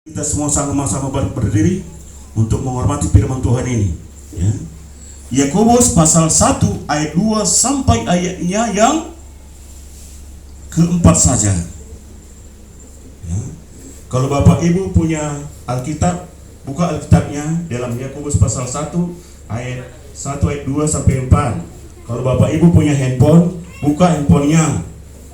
Kita semua sama-sama berdiri untuk menghormati firman Tuhan ini. Ya. Yakobus pasal 1 ayat 2 sampai ayatnya yang keempat saja. Ya. Kalau Bapak Ibu punya Alkitab, buka Alkitabnya dalam Yakobus pasal 1 ayat 2 sampai 4. Kalau Bapak Ibu punya handphone, buka handphonenya.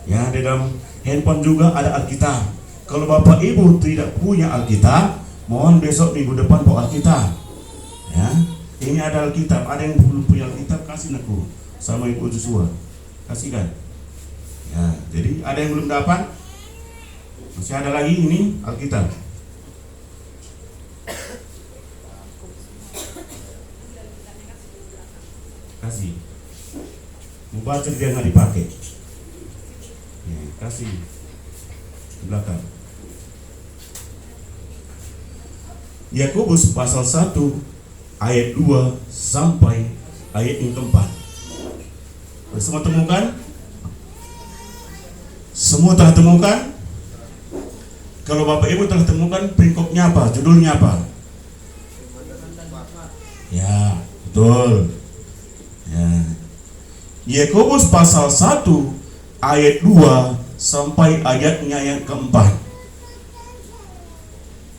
Ya, di dalam handphone juga ada Alkitab. Kalau Bapak Ibu tidak punya Alkitab, mohon besok minggu depan bawa Alkitab. Ya, ini ada Alkitab. Ada yang belum punya Alkitab, kasih aku sama Ibu Joshua, kasihkan. Ya, jadi ada yang belum dapat, masih ada lagi ini Alkitab. Kasih. Mau baca dia nggak dipakai. Ya, kasih di belakang. Yakobus pasal 1 ayat 2 sampai ayat yang keempat. Semua temukan? Semua telah temukan? Kalau Bapak Ibu telah temukan, perikopnya apa? Judulnya apa? Ya, betul. Ya. Yakobus pasal 1 ayat 2 sampai ayatnya yang keempat.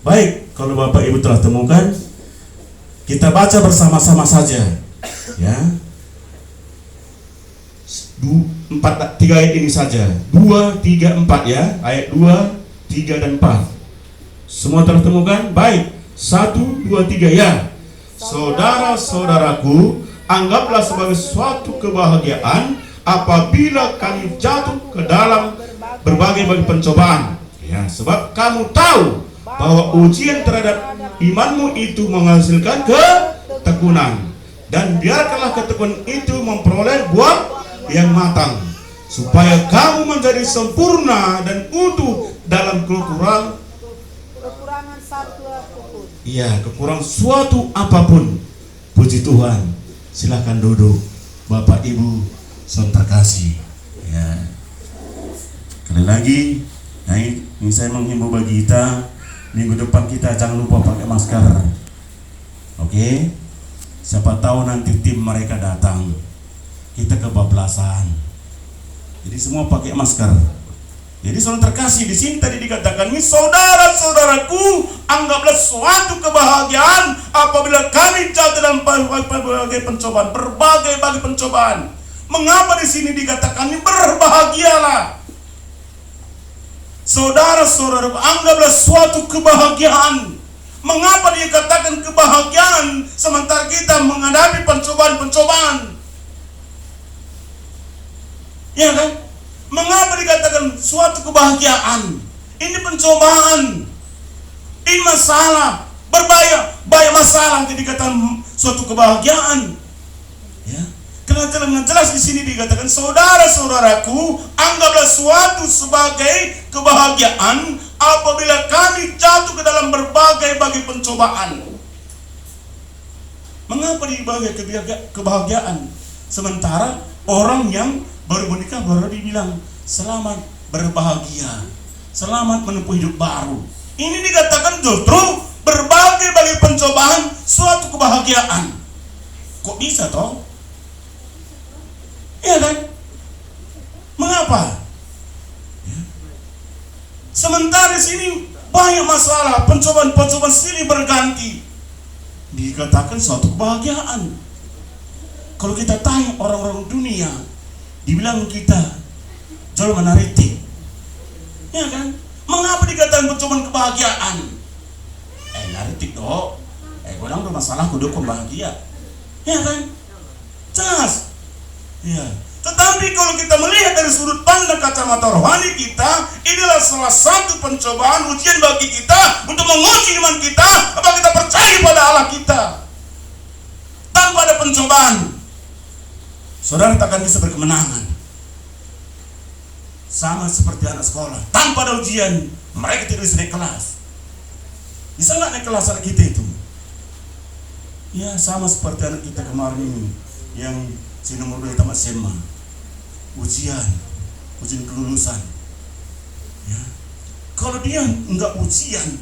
Baik, kalau Bapak Ibu telah temukan, kita baca bersama-sama saja. Ya. 3 ayat ini saja. 2, 3, 4 ya. Ayat 2, 3 dan 4. Semua telah temukan? Baik. 1, 2, 3 ya. Saudara-saudaraku, anggaplah sebagai suatu kebahagiaan apabila kami jatuh ke dalam berbagai pencobaan. Ya, sebab kamu tahu bahwa ujian terhadap imanmu itu menghasilkan ketekunan, dan biarkanlah ketekunan itu memperoleh buah yang matang, supaya kamu menjadi sempurna dan utuh dalam kekurangan satu apapun. Iya, kekurangan suatu apapun. Puji Tuhan. Silakan duduk, Bapak Ibu saudara terkasih. Ya. Sekali lagi, nah ini saya menghimbau bagi kita, minggu depan kita jangan lupa pakai masker. Oke? Siapa tahu nanti tim mereka datang, kita kebablasan. Jadi semua pakai masker. Jadi saudara terkasih, di sini tadi dikatakan, ini saudara-saudaraku, anggaplah suatu kebahagiaan apabila kami jatuh dalam berbagai pencobaan, berbagai pencobaan. Mengapa di sini dikatakan ini berbahagialah? Saudara-saudara, anggaplah suatu kebahagiaan. Mengapa dia katakan kebahagiaan sementara kita menghadapi pencobaan-pencobaan? Ya kan? Mengapa dikatakan suatu kebahagiaan? Ini pencobaan. Ini masalah, banyak masalah jadi dikatakan suatu kebahagiaan. Ya. Karena jelas di sini dikatakan, saudara-saudaraku, anggaplah suatu sebagai kebahagiaan apabila kami jatuh ke dalam berbagai pencobaan. Mengapa dibagai kebahagiaan? Sementara orang yang baru menikah baru dibilang selamat berbahagia, selamat menempuh hidup baru. Ini dikatakan justru berbagai pencobaan suatu kebahagiaan. Kok bisa toh? Iya kan? Mengapa? Ya. Sementara di sini banyak masalah, pencobaan silih berganti. Dikatakan suatu kebahagiaan. Kalau kita tanya orang-orang dunia, dibilang kita jual menaritik. Ya kan? Mengapa dikatakan pencobaan kebahagiaan? Naritik toh. Orang bermasalah kudu bahagia. Ya kan? Jelas. Ya. Tetapi kalau kita melihat dari sudut pandang kacamata rohani kita, inilah salah satu pencobaan ujian bagi kita untuk menguji iman kita, apakah kita percaya pada Allah kita. Tanpa ada pencobaan, saudara takkan bisa berkemenangan. Sama seperti anak sekolah, tanpa ada ujian, mereka tidak bisa naik kelas. Bisa nggak naik kelas anak kita itu? Ya, sama seperti anak kita kemarin ini, yang si nomor 2 tamat SMA, ujian kelulusan. Ya. Kalau dia enggak ujian,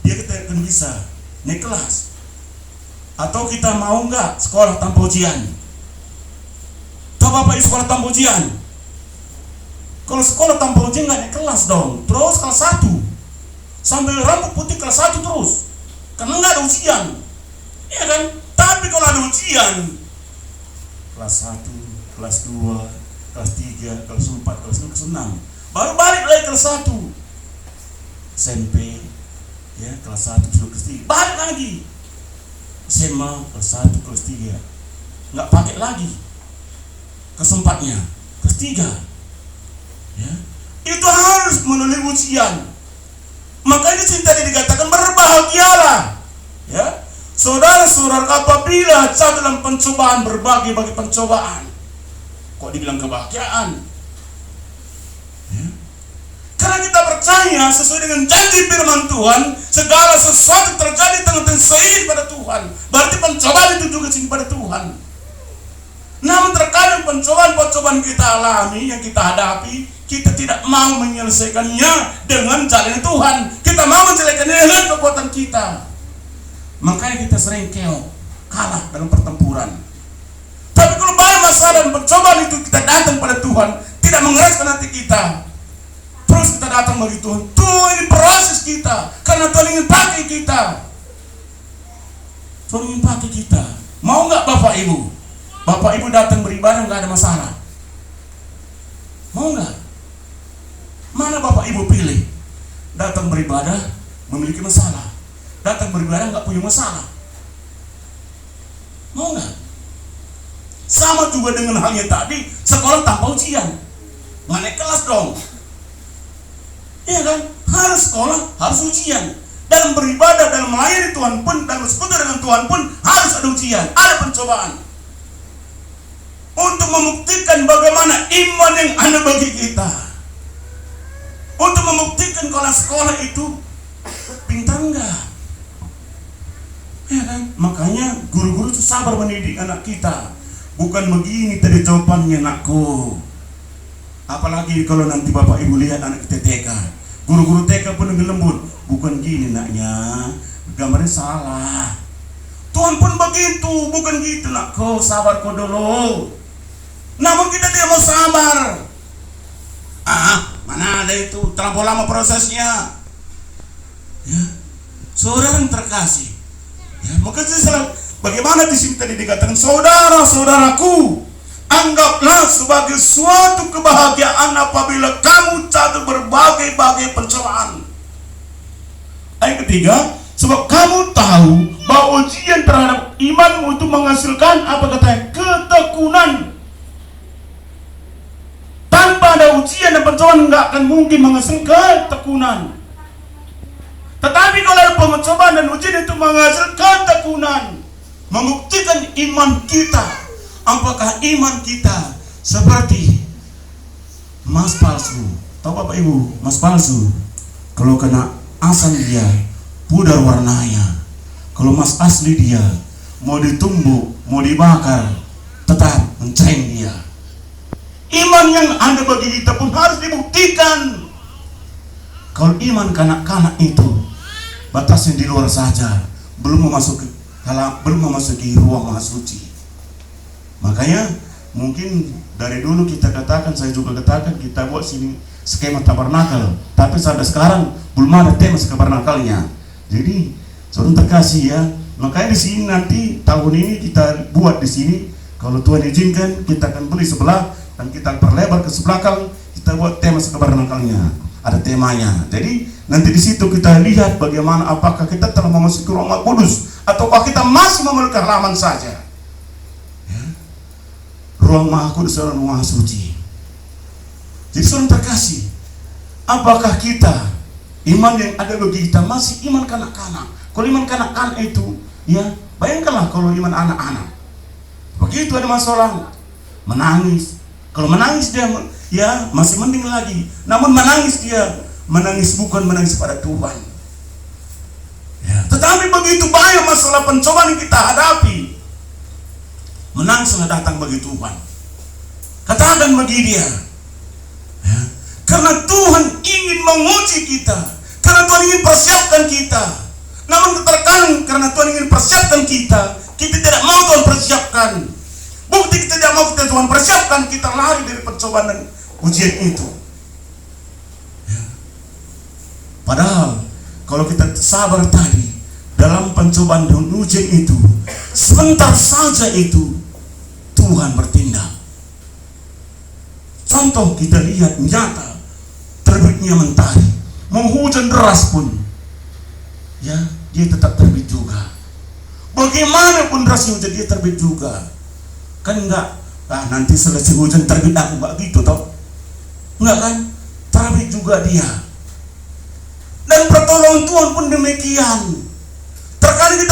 dia kita akan bisa naik kelas. Atau kita mau nggak sekolah tanpa ujian? Tahu Bapak Ibu sekolah tanpa ujian? Kalau sekolah tanpa ujian nggak naik kelas dong. Terus kelas 1 sambil rambut putih kelas 1 terus, karena nggak ada ujian, ya kan? Tapi kalau ada ujian, kelas 1, kelas 2, kelas 3, kelas 4, kelas 5, kelas 6, baru balik lagi kelas 1 SMP, ya kelas 1, kelas 3, balik lagi SMA, kelas 1, kelas 3, nggak pakai lagi kesempatnya, kelas 3, ya itu harus melalui ujian. Makanya cinta dikatakan berbahagialah, ya saudara-saudara, apabila jatuh dalam pencobaan, berbagai pencobaan. Kok dibilang kebahagiaan? Ya. Karena kita percaya sesuai dengan janji firman Tuhan, segala sesuatu terjadi tengah-tengah seiring pada Tuhan. Berarti pencobaan itu juga seiring pada Tuhan. Namun terkadang pencobaan kita alami, yang kita hadapi, kita tidak mau menyelesaikannya dengan jalan Tuhan. Kita mau menyelesaikannya dengan kekuatan kita. Makanya kita sering keok, kalah dalam pertempuran. Tapi kalau banyak masalah dan pencobaan itu kita datang pada Tuhan, tidak mengeraskan hati kita, terus kita datang bagi Tuhan. Tuhan ini proses kita, karena Tuhan ingin pakai kita. Tuhan ingin pakai kita. Mau nggak Bapak Ibu? Bapak Ibu datang beribadah nggak ada masalah. Mau nggak? Mana Bapak Ibu pilih? Datang beribadah memiliki masalah, datang beribadah nggak punya masalah. Mau nggak? Sama juga dengan halnya tadi, sekolah tanpa ujian, nggak naik kelas dong. Iya kan? Harus sekolah, harus ujian. Dalam beribadah, dalam melayani Tuhan pun, dalam bersekutu dengan Tuhan pun harus ada ujian, ada pencobaan. Untuk membuktikan bagaimana iman yang ada bagi kita. Untuk membuktikan kalau sekolah itu pintar enggak. Ya kan? Makanya guru-guru itu sabar mendidik anak kita. Bukan begini tadi jawabannya anakku. Apalagi kalau nanti Bapak Ibu lihat anak kita TK. Guru-guru TK pun dengan lembut. Bukan gini naknya, gambarnya salah. Tuhan pun begitu, bukan gitu nakku, sabar kau dulu. Namun kita tidak mau sabar. Mana ada itu, terlalu lama prosesnya. Ya, saudara yang terkasih. Ya, makanya bagaimana di sini tadi dikatakan, saudara-saudaraku, anggaplah sebagai suatu kebahagiaan apabila kamu jatuh berbagai pencobaan. Ayat ketiga, sebab kamu tahu bahwa ujian terhadap imanmu itu menghasilkan apa katanya? Ketekunan. Tanpa ada ujian dan pencobaan nggak akan mungkin menghasilkan ketekunan. Tetapi kalau ada pencobaan dan ujian itu menghasilkan ketekunan, membuktikan iman kita. Apakah iman kita seperti emas palsu? Tahu Bapak Ibu, emas palsu kalau kena asam dia pudar warnanya. Kalau emas asli dia mau ditumbuk, mau dibakar, tetap mencereng dia. Iman yang ada bagi kita pun harus dibuktikan. Kalau iman kanak-kanak itu batasnya di luar saja, belum memasuki ruang maha suci. Makanya mungkin dari dulu kita katakan, saya juga katakan, kita buat sini skema tabernakel, tapi sampai sekarang belum ada tema tabernakelnya. Jadi saudara terkasih ya, makanya di sini nanti tahun ini kita buat di sini, kalau Tuhan izinkan kita akan beli sebelah dan kita perlebar ke sebelah, kita buat tema tabernakelnya, ada temanya. Jadi nanti di situ kita lihat bagaimana, apakah kita telah memasuki ruang Maha Kudus ataukah kita masih memiliki halaman saja. Ruang Maha Kudus dan Maha Suci. Jadi saudara terkasih, apakah kita iman yang ada bagi kita masih iman kanak-kanak? Kalau iman kanak-kanak itu, ya bayangkanlah kalau iman anak-anak. Begitu ada masalah, menangis. Kalau menangis dia, ya masih mending lagi. Namun menangis bukan menangis pada Tuhan. Ya. Tetapi begitu banyak masalah pencobaan yang kita hadapi, menangislah datang bagi Tuhan. Katakan bagi dia, ya, karena Tuhan ingin menguji kita, karena Tuhan ingin persiapkan kita. Namun terkadang karena Tuhan ingin persiapkan kita tidak mau Tuhan persiapkan. Bukti kita tidak mau Tuhan persiapkan, kita lari dari pencobaan dan ujian itu. Ya. Padahal kalau kita sabar tadi dalam pencobaan dan ujian itu, sebentar saja itu Tuhan bertindak. Contoh kita lihat nyata, terbitnya mentari, mau hujan deras pun, ya dia tetap terbit juga. Bagaimanapun derasnya hujan dia terbit juga. Kan enggak, nanti selesai hujan terbit aku, enggak gitu toh. Enggak kan, terbit juga dia. Dan pertolongan Tuhan pun demikian. Terkadang kita